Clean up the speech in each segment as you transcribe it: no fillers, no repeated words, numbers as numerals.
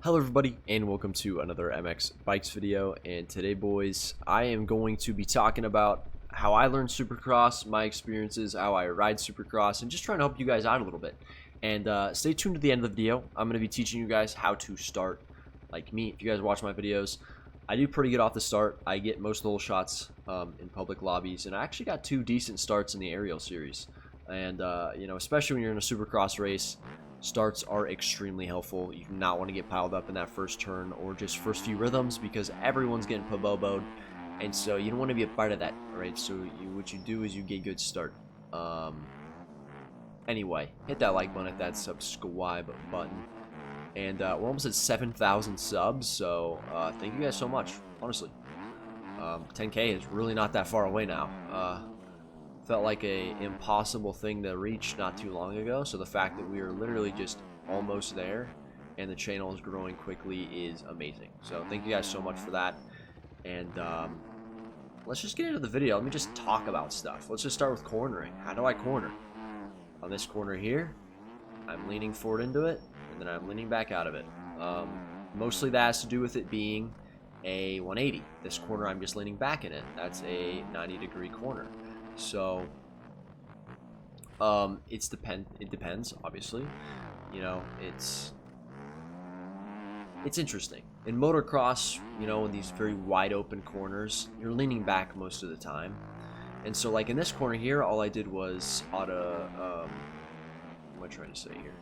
Hello everybody and welcome to another MX Bikes video, and today boys I am going to be talking about how I learned Supercross, my experiences, how I ride Supercross, and just trying to help you guys out a little bit. And stay tuned to the end of the video. I'm going to be teaching you guys how to start like me. If you guys watch my videos, I do pretty good off the start. I get most of the whole shots in public lobbies, and I actually got 2 decent starts in the aerial series. And you know, especially when you're in a Supercross race, starts are extremely helpful. You do not want to get piled up in that first turn or just first few rhythms because everyone's getting poboboed, and so you don't want to be a part of that, right? So what you do is you get a good start. Anyway, hit that like button, hit that subscribe button, and we're almost at 7,000 subs, so thank you guys so much, honestly. 10K is really not that far away now. Felt like a impossible thing to reach not too long ago, so the fact that we are literally just almost there and the channel is growing quickly is amazing. So thank you guys so much for that, and let's just get into the video. Let me just talk about stuff. Let's just start with cornering. How do I corner? On this corner here, I'm leaning forward into it, and then I'm leaning back out of it. Mostly that has to do with it being a 180. This corner I'm just leaning back in it. That's a 90-degree corner. So it depends, obviously. You know, it's interesting. In motocross, you know, in these very wide open corners, you're leaning back most of the time. And so like in this corner here, all I did was what am I trying to say here?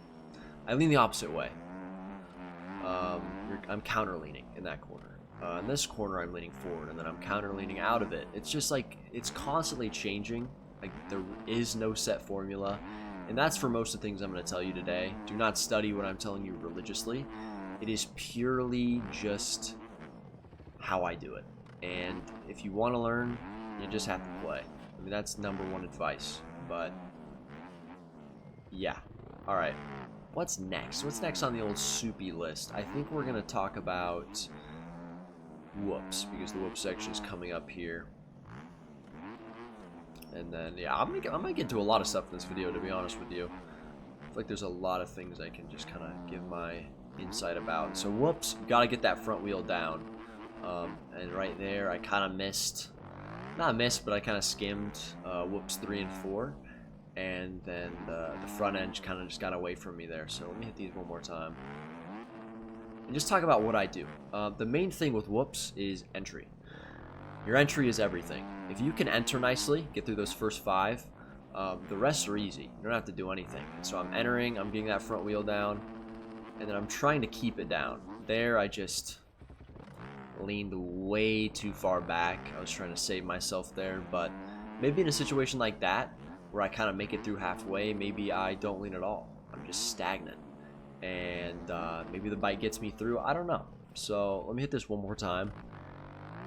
I lean the opposite way. I'm counter leaning in that corner. In this corner, I'm leaning forward, and then I'm counter leaning out of it. It's just like, it's constantly changing. Like, there is no set formula. And that's for most of the things I'm going to tell you today. Do not study what I'm telling you religiously. It is purely just how I do it. And if you want to learn, you just have to play. I mean, that's #1 advice. But, yeah. Alright. What's next? What's next on the old soupy list? I think we're going to talk about whoops, because the whoop section is coming up here. And then, yeah, I might get to a lot of stuff in this video, to be honest with you. I feel like there's a lot of things I can just kind of give my insight about. So, whoops, gotta get that front wheel down. And right there, I kind of missed. Not missed, but I kind of skimmed whoops 3 and 4. And then the front end kind of just got away from me there. So, let me hit these one more time. And just talk about what I do. The main thing with whoops is entry. Your entry is everything. If you can enter nicely, get through those first 5, the rest are easy. You don't have to do anything. And so I'm entering, I'm getting that front wheel down, and then I'm trying to keep it down. There, I just leaned way too far back. I was trying to save myself there, but maybe in a situation like that, where I kind of make it through halfway, maybe I don't lean at all. I'm just stagnant. And maybe the bike gets me through. I don't know. So let me hit this one more time,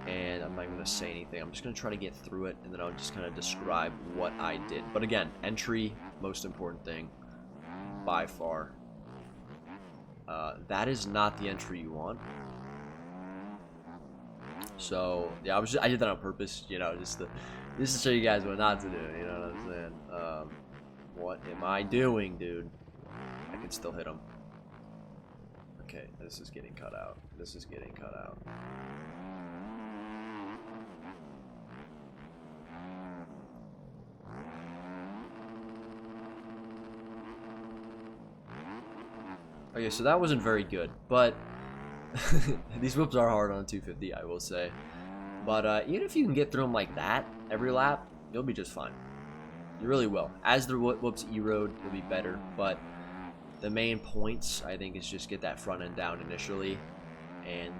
and I'm not going to say anything. I'm just going to try to get through it, and then I'll just kind of describe what I did. But again, entry, most important thing by far. That is not the entry you want. So yeah, I did that on purpose, you know, just to show you guys what not to do. You know what I'm saying? What am I doing, dude? I can still hit him. Okay, this is getting cut out. This is getting cut out. Okay, so that wasn't very good, but these whoops are hard on 250, I will say. But even if you can get through them like that every lap, you'll be just fine. You really will. As the whoops erode, you'll be better, but the main points, I think, is just get that front end down initially, and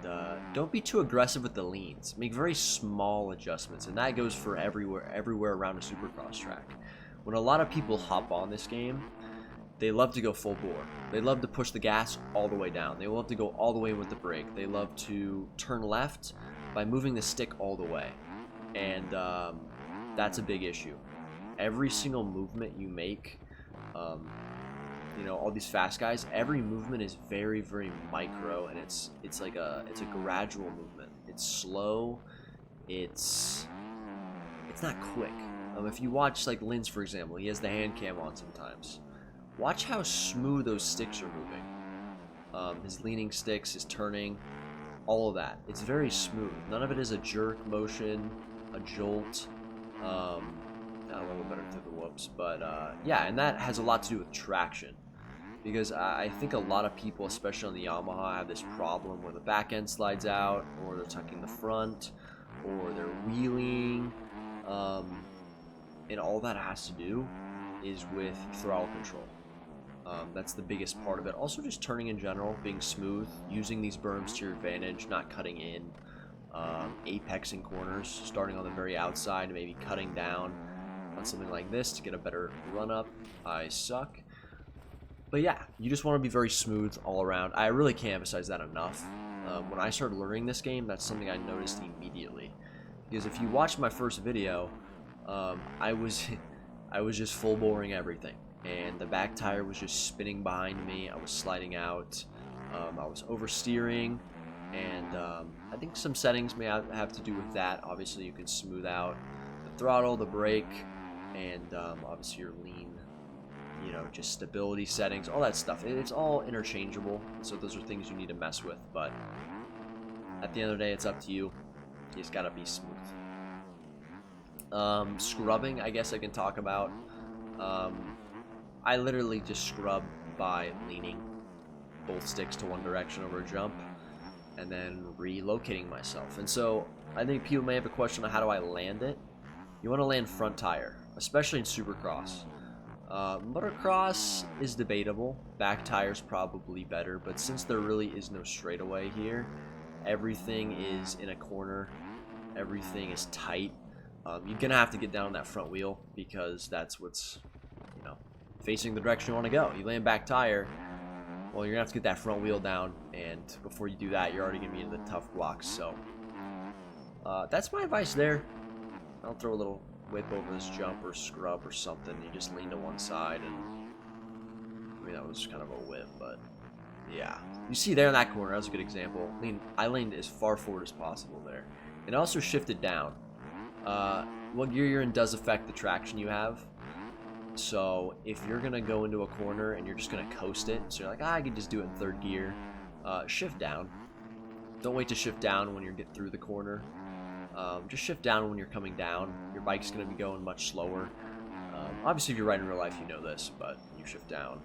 don't be too aggressive with the leans. Make very small adjustments, and that goes for everywhere around a Supercross track. When a lot of people hop on this game, they love to go full bore. They love to push the gas all the way down. They love to go all the way with the brake. They love to turn left by moving the stick all the way, and that's a big issue. Every single movement you make, you know, all these fast guys, every movement is very, very micro, and it's like it's a gradual movement. It's slow. It's not quick. If you watch like Linz, for example, he has the hand cam on sometimes. Watch how smooth those sticks are moving. his leaning sticks, his turning, all of that. It's very smooth. None of it is a jerk motion, a jolt. A little better through the whoops, but yeah, and that has a lot to do with traction. Because I think a lot of people, especially on the Yamaha, have this problem where the back end slides out, or they're tucking the front, or they're wheeling, and all that has to do is with throttle control. That's the biggest part of it. Also just turning in general, being smooth, using these berms to your advantage, not cutting in, apexing corners, starting on the very outside, maybe cutting down on something like this to get a better run up. I suck. But yeah, you just want to be very smooth all around. I really can't emphasize that enough. When I started learning this game, that's something I noticed immediately. Because if you watched my first video, I was just full boring everything, and the back tire was just spinning behind me. I was sliding out. I was oversteering, and I think some settings may have to do with that. Obviously, you can smooth out the throttle, the brake, and obviously your lean. You know, just stability settings, all that stuff. It's all interchangeable, so those are things you need to mess with, but at the end of the day, it's up to you. You just gotta be smooth. Scrubbing, I guess I can talk about. I literally just scrub by leaning both sticks to one direction over a jump, and then relocating myself. And so, I think people may have a question on how do I land it. You want to land front tire, especially in Supercross. Motocross is debatable. Back tire's probably better, but since there really is no straightaway here, everything is in a corner, everything is tight. You're gonna have to get down on that front wheel because that's what's, you know, facing the direction you want to go. You land back tire, well, you're gonna have to get that front wheel down, and before you do that, you're already gonna be in the tough blocks. So that's my advice there. I'll throw a little whip over this jump or scrub or something. You just lean to one side, and I mean that was kind of a whip, but yeah, you see there in that corner, that was a good example. I leaned as far forward as possible there, and also shifted down. What gear you're in does affect the traction you have. So if you're gonna go into a corner and you're just gonna coast it, so you're like, I could just do it in third gear, shift down. Don't wait to shift down when you get through the corner. Just shift down when you're coming down. Your bike's going to be going much slower. Obviously, if you're riding in real life, you know this, but you shift down,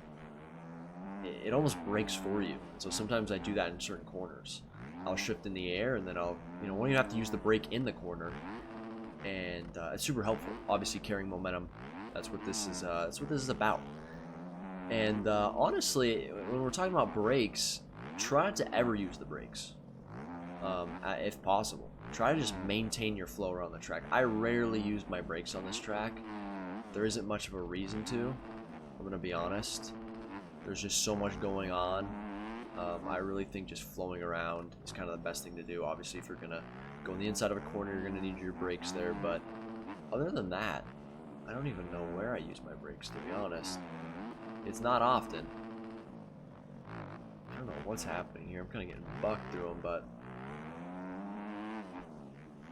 it almost brakes for you. So sometimes I do that in certain corners. I'll shift in the air, and then I'll, when you have to use the brake in the corner, and it's super helpful. Obviously, carrying momentum. That's what this is. That's what this is about. And honestly, when we're talking about brakes, try not to ever use the brakes, if possible. Try to just maintain your flow around the track. I rarely use my brakes on this track. There isn't much of a reason to. I'm going to be honest. There's just so much going on. I really think just flowing around is kind of the best thing to do. Obviously, if you're going to go on the inside of a corner, you're going to need your brakes there. But other than that, I don't even know where I use my brakes, to be honest. It's not often. I don't know what's happening here. I'm kind of getting bucked through them, but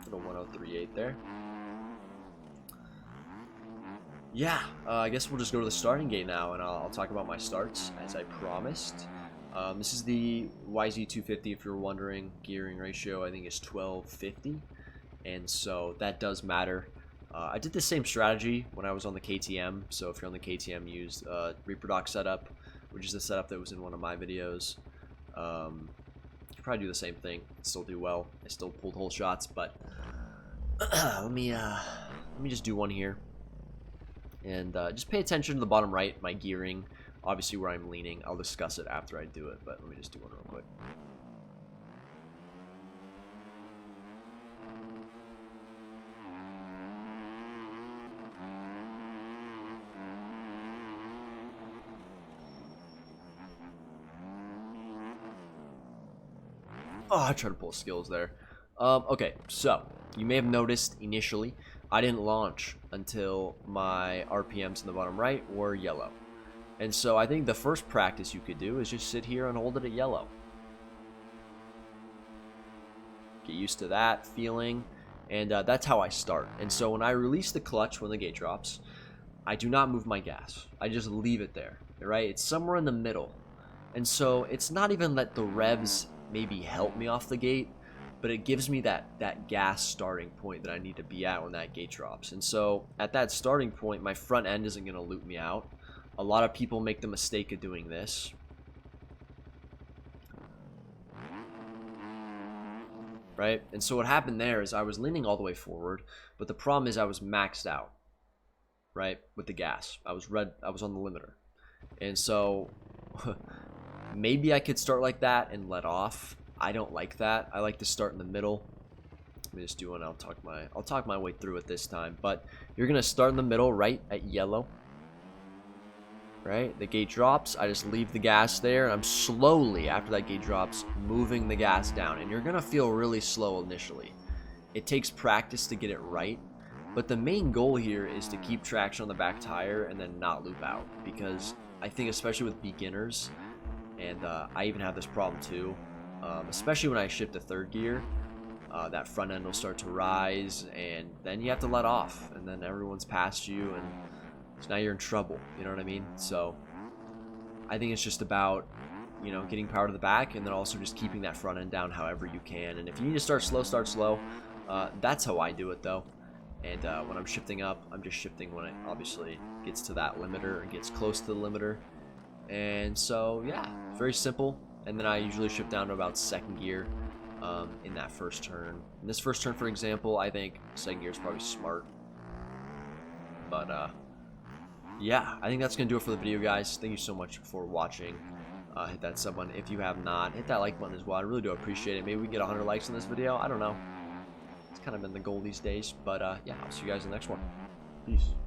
little 103.8 there. Yeah, I guess we'll just go to the starting gate now, and I'll talk about my starts as I promised. This is the YZ250. If you're wondering, gearing ratio I think is 1250, and so that does matter. I did the same strategy when I was on the KTM. So if you're on the KTM, use Reprodox setup, which is the setup that was in one of my videos. Probably do the same thing, still do well. I still pulled whole shots, but let me just do one here, and just pay attention to the bottom right, my gearing, obviously where I'm leaning. I'll discuss it after I do it, but let me just do one real quick. Oh, I tried to pull skills there. Okay, so you may have noticed initially I didn't launch until my RPMs in the bottom right were yellow. And so I think the first practice you could do is just sit here and hold it at yellow. Get used to that feeling, and that's how I start. And so when I release the clutch when the gate drops, I do not move my gas. I just leave it there, right? It's somewhere in the middle. And so it's not even that the revs maybe help me off the gate, but it gives me that gas starting point that I need to be at when that gate drops. And so at that starting point, my front end isn't going to loop me out. A lot of people make the mistake of doing this. Right? And so what happened there is I was leaning all the way forward, but the problem is I was maxed out, right, with the gas. I was on the limiter. And so maybe I could start like that and let off. I don't like that. I like to start in the middle. Let me just do one. I'll talk my way through it this time. But you're gonna start in the middle, right at yellow. Right? The gate drops. I just leave the gas there, and I'm slowly, after that gate drops, moving the gas down. And you're gonna feel really slow initially. It takes practice to get it right. But the main goal here is to keep traction on the back tire and then not loop out. Because I think especially with beginners, and I even have this problem too, especially when I shift to third gear, that front end will start to rise, and then you have to let off, and then everyone's past you, and so now you're in trouble. You know what I mean? So I think it's just about, you know, getting power to the back, and then also just keeping that front end down however you can. And if you need to start slow, start slow. That's how I do it though. And when I'm shifting up, I'm just shifting when it obviously gets to that limiter and gets close to the limiter. And so yeah, very simple. And then I usually shift down to about second gear in that first turn. In this first turn, for example, I think second gear is probably smart. But yeah, I think that's gonna do it for the video, guys. Thank you so much for watching. Hit that sub button if you have not. Hit that like button as well. I really do appreciate it. Maybe we can get 100 likes on this video. I don't know. It's kind of been the goal these days. But yeah, I'll see you guys in the next one. Peace.